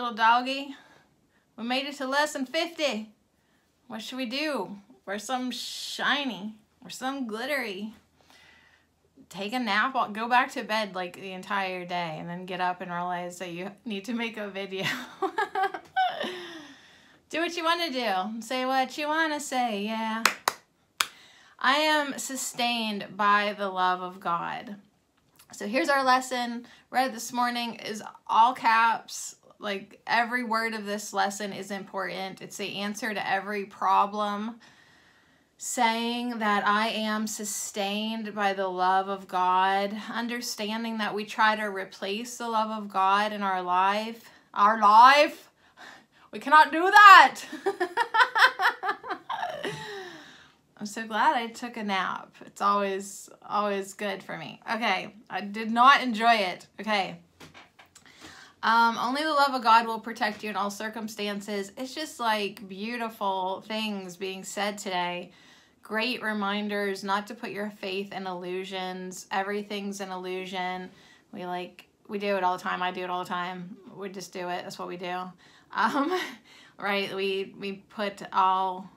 little doggy. We made it to lesson 50. What should we do? Wear some shiny or some glittery. Take a nap, go back to bed like the entire day, and then get up and realize that you need to make a video. Do what you want to do. Say what you want to say, yeah. I am sustained by the love of God. So here's our lesson. Read this morning is all caps. Like every word of this lesson is important. It's the answer to every problem. Saying that I am sustained by the love of God. Understanding that we try to replace the love of God in our life. We cannot do that. I'm so glad I took a nap. It's always good for me. Okay, I did not enjoy it. Okay. Only the love of God will protect you in all circumstances. It's just like beautiful things being said today. Great reminders not to put your faith in illusions. Everything's an illusion. We do it all the time. I do it all the time. We just do it. That's what we do. Right? We put all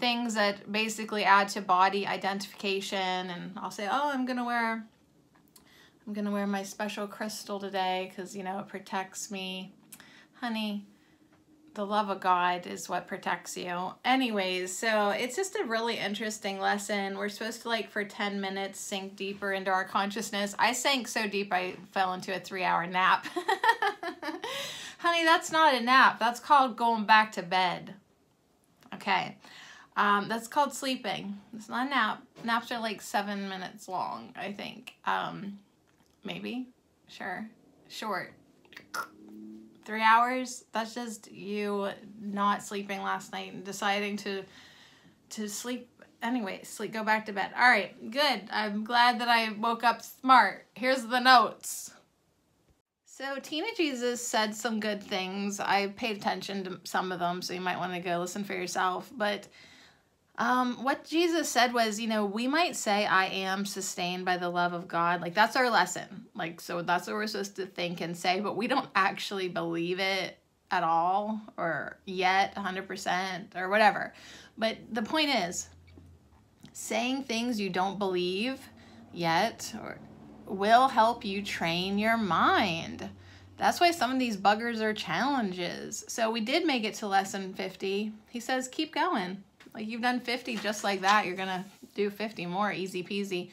things that basically add to body identification, and I'll say, oh, I'm gonna wear my special crystal today because, you know, it protects me. Honey, the love of God is what protects you. Anyways, so it's just a really interesting lesson. We're supposed to, like, for 10 minutes sink deeper into our consciousness. I sank so deep I fell into a 3-hour nap. Honey, that's not a nap. That's called going back to bed. Okay. That's called sleeping. It's not a nap. Naps are like 7 minutes long, I think. Maybe. Sure. Short. 3 hours? That's just you not sleeping last night and deciding to sleep. Anyway, go back to bed. All right, good. I'm glad that I woke up smart. Here's the notes. So Tina Jesus said some good things. I paid attention to some of them, so you might want to go listen for yourself. But what Jesus said was, you know, we might say, I am sustained by the love of God. Like, that's our lesson. Like, so that's what we're supposed to think and say, but we don't actually believe it at all, or yet 100% or whatever. But the point is, saying things you don't believe yet will help you train your mind. That's why some of these buggers are challenges. So we did make it to lesson 50. He says, keep going. Like, you've done 50 just like that. You're going to do 50 more, easy peasy.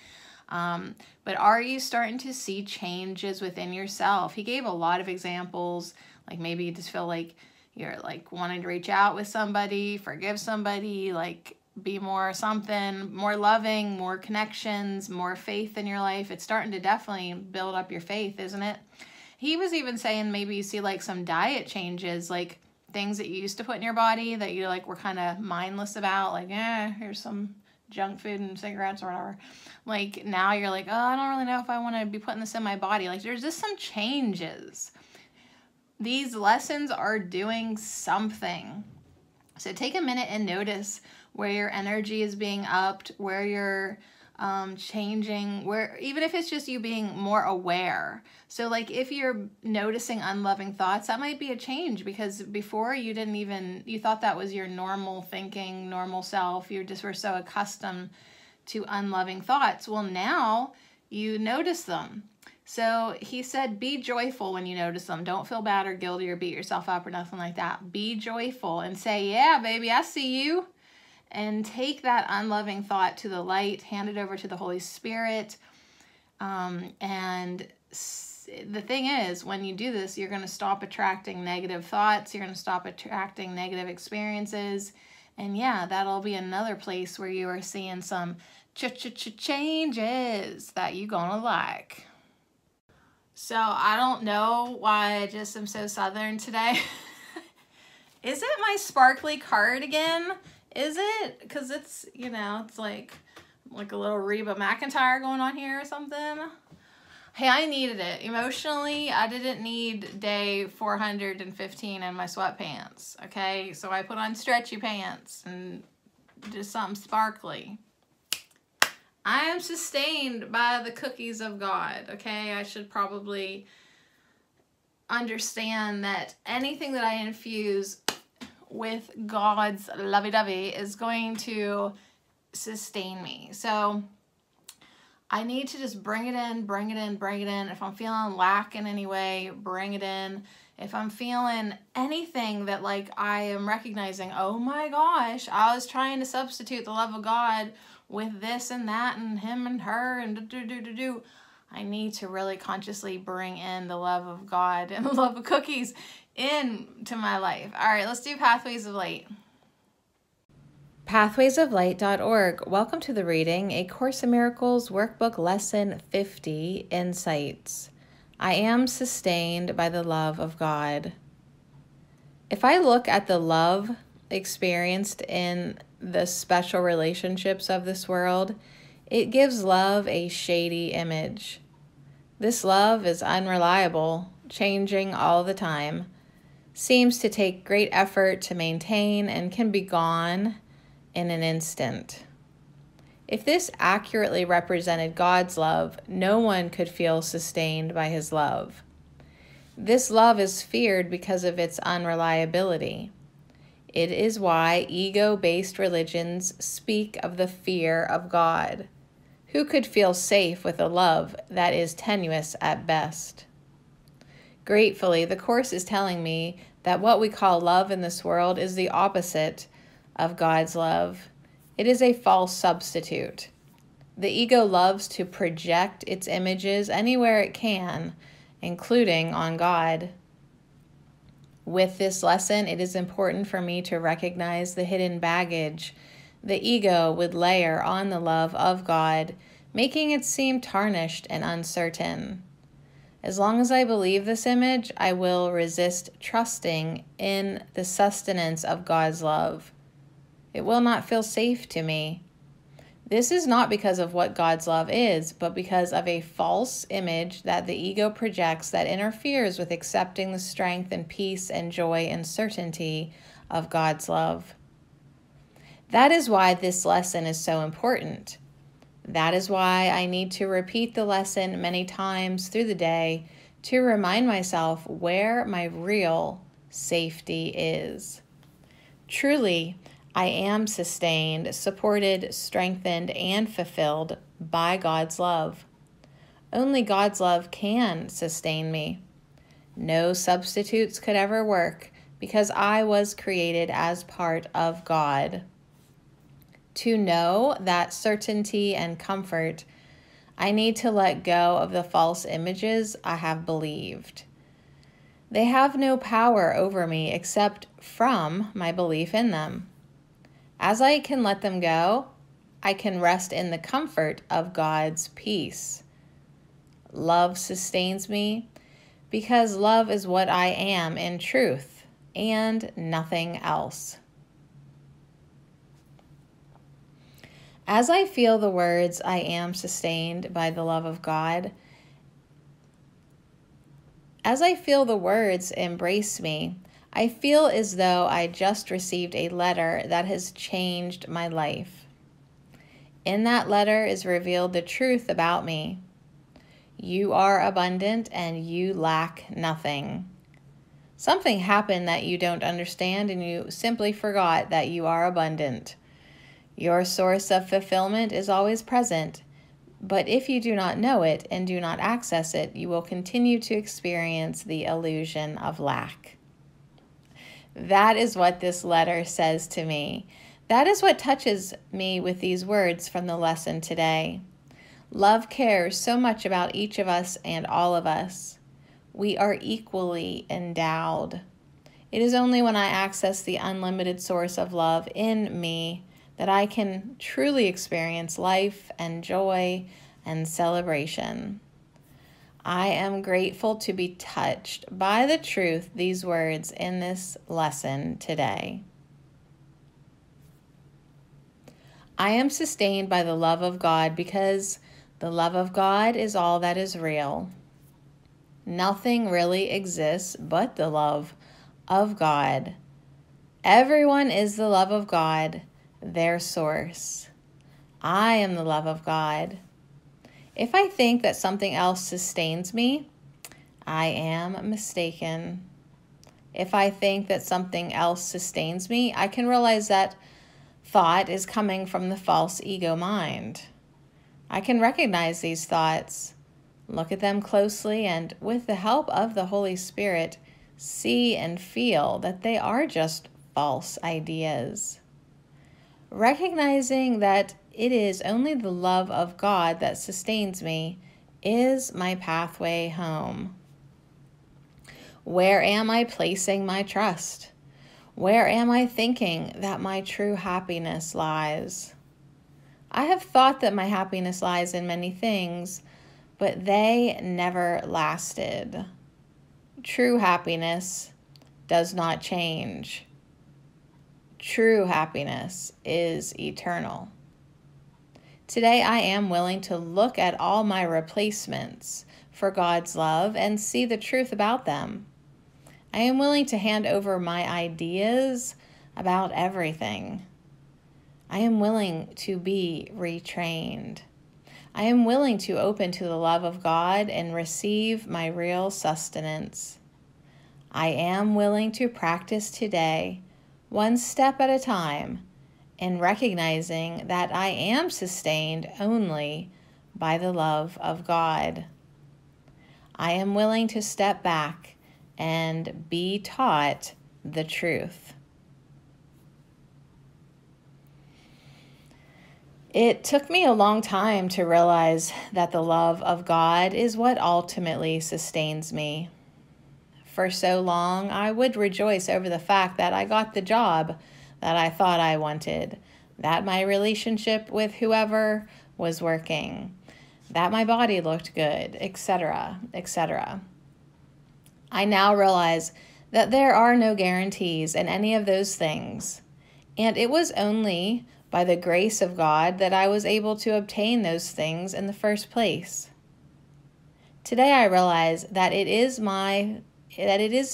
But are you starting to see changes within yourself? He gave a lot of examples. Like, maybe you just feel like you're like wanting to reach out with somebody, forgive somebody, like be more something, more loving, more connections, more faith in your life. It's starting to definitely build up your faith, isn't it? He was even saying maybe you see like some diet changes, like things that you used to put in your body that you like were kind of mindless about, like, here's some junk food and cigarettes or whatever. Like, now you're like, oh, I don't really know if I want to be putting this in my body. Like, there's just some changes. These lessons are doing something. So take a minute and notice where your energy is being upped, where you're changing, where, even if it's just you being more aware. So like if you're noticing unloving thoughts, that might be a change, because before you didn't even, you thought that was your normal thinking, normal self. You just were so accustomed to unloving thoughts. Well, now you notice them. So he said, be joyful when you notice them. Don't feel bad or guilty or beat yourself up or nothing like that. Be joyful and say, yeah, baby, I see you. And take that unloving thought to the light, hand it over to the Holy Spirit. And the thing is, when you do this, you're going to stop attracting negative thoughts. You're going to stop attracting negative experiences. And yeah, that'll be another place where you are seeing some changes that you're going to like. So I don't know why I just am so Southern today. Is it my sparkly cardigan? Is it? Because it's, you know, it's like a little Reba McEntire going on here or something. Hey, I needed it. Emotionally, I didn't need day 415 in my sweatpants, okay? So I put on stretchy pants and just something sparkly. I am sustained by the cookies of God, okay? I should probably understand that anything that I infuse with God's lovey-dovey is going to sustain me. So I need to just bring it in, bring it in, bring it in. If I'm feeling lack in any way, bring it in. If I'm feeling anything that like I am recognizing, oh my gosh, I was trying to substitute the love of God with this and that and him and her and do. I need to really consciously bring in the love of God and the love of cookies into my life. All right, let's do Pathways of Light. Pathwaysoflight.org. Welcome to the reading, A Course in Miracles Workbook Lesson 50, Insights. I am sustained by the love of God. If I look at the love experienced in the special relationships of this world, it gives love a shady image. This love is unreliable, changing all the time, seems to take great effort to maintain, and can be gone in an instant. If this accurately represented God's love, no one could feel sustained by his love. This love is feared because of its unreliability. It is why ego-based religions speak of the fear of God. Who could feel safe with a love that is tenuous at best? Gratefully, the Course is telling me that what we call love in this world is the opposite of God's love. It is a false substitute. The ego loves to project its images anywhere it can, including on God. With this lesson, it is important for me to recognize the hidden baggage the ego would layer on the love of God, making it seem tarnished and uncertain. As long as I believe this image, I will resist trusting in the sustenance of God's love. It will not feel safe to me. This is not because of what God's love is, but because of a false image that the ego projects that interferes with accepting the strength and peace and joy and certainty of God's love. That is why this lesson is so important. That is why I need to repeat the lesson many times through the day to remind myself where my real safety is. Truly, I am sustained, supported, strengthened, and fulfilled by God's love. Only God's love can sustain me. No substitutes could ever work because I was created as part of God. To know that certainty and comfort, I need to let go of the false images I have believed. They have no power over me except from my belief in them. As I can let them go, I can rest in the comfort of God's peace. Love sustains me because love is what I am in truth and nothing else. As I feel the words, I am sustained by the love of God, as I feel the words embrace me, I feel as though I just received a letter that has changed my life. In that letter is revealed the truth about me. You are abundant and you lack nothing. Something happened that you don't understand and you simply forgot that you are abundant. Your source of fulfillment is always present, but if you do not know it and do not access it, you will continue to experience the illusion of lack. That is what this letter says to me. That is what touches me with these words from the lesson today. Love cares so much about each of us and all of us. We are equally endowed. It is only when I access the unlimited source of love in me that I can truly experience life and joy and celebration. I am grateful to be touched by the truth these words in this lesson today. I am sustained by the love of God because the love of God is all that is real. Nothing really exists but the love of God. Everyone is the love of God, their source. I am the love of God. If I think that something else sustains me, I am mistaken. If I think that something else sustains me, I can realize that thought is coming from the false ego mind. I can recognize these thoughts, look at them closely, and with the help of the Holy Spirit, see and feel that they are just false ideas. Recognizing that it is only the love of God that sustains me is my pathway home. Where am I placing my trust? Where am I thinking that my true happiness lies? I have thought that my happiness lies in many things, but they never lasted. True happiness does not change. True happiness is eternal. Today I am willing to look at all my replacements for God's love and see the truth about them. I am willing to hand over my ideas about everything. I am willing to be retrained. I am willing to open to the love of God and receive my real sustenance. I am willing to practice today, one step at a time, in recognizing that I am sustained only by the love of God. I am willing to step back and be taught the truth. It took me a long time to realize that the love of God is what ultimately sustains me. For so long, I would rejoice over the fact that I got the job that I thought I wanted, that my relationship with whoever was working, that my body looked good, etc., etc. I now realize that there are no guarantees in any of those things, and it was only by the grace of God that I was able to obtain those things in the first place. Today I realize that it is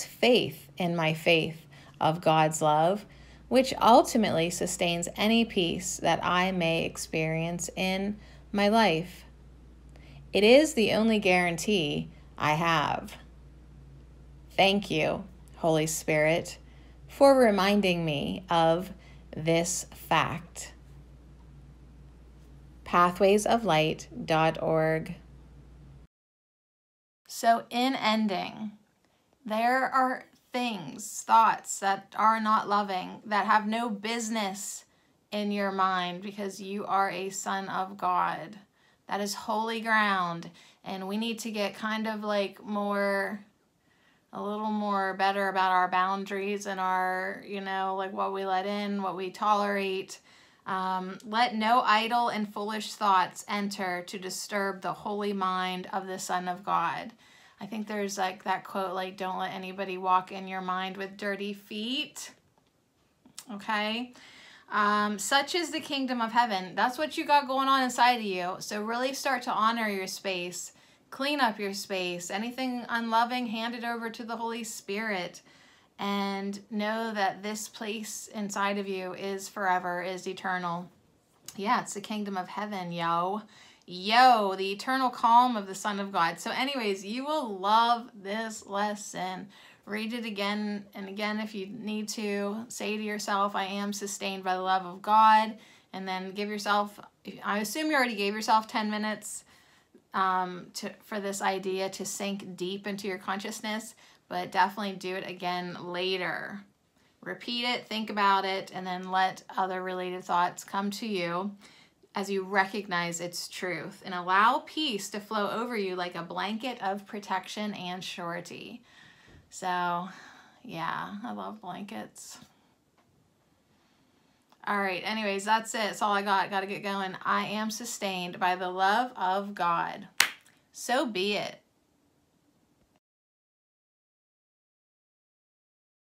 faith in my faith of God's love which ultimately sustains any peace that I may experience in my life. It is the only guarantee I have. Thank you, Holy Spirit, for reminding me of this fact. pathwaysoflight.org. So in ending, there are things, thoughts that are not loving, that have no business in your mind because you are a son of God. That is holy ground, and we need to get kind of like a little more better about our boundaries and our, like what we let in, what we tolerate. Let no idle and foolish thoughts enter to disturb the holy mind of the Son of God. I think there's like that quote, like, don't let anybody walk in your mind with dirty feet. Okay. Such is the kingdom of heaven. That's what you got going on inside of you. So really start to honor your space. Clean up your space. Anything unloving, hand it over to the Holy Spirit. And know that this place inside of you is forever, is eternal. Yeah, it's the kingdom of heaven, yo. Yo, the eternal calm of the Son of God. So anyways, you will love this lesson. Read it again and again if you need to. Say to yourself, I am sustained by the love of God. And then give yourself, I assume you already gave yourself 10 minutes for this idea to sink deep into your consciousness. But definitely do it again later. Repeat it, think about it, and then let other related thoughts come to you as you recognize its truth. And allow peace to flow over you like a blanket of protection and surety. So, yeah, I love blankets. All right, anyways, that's it. That's all I got. Got to get going. I am sustained by the love of God. So be it.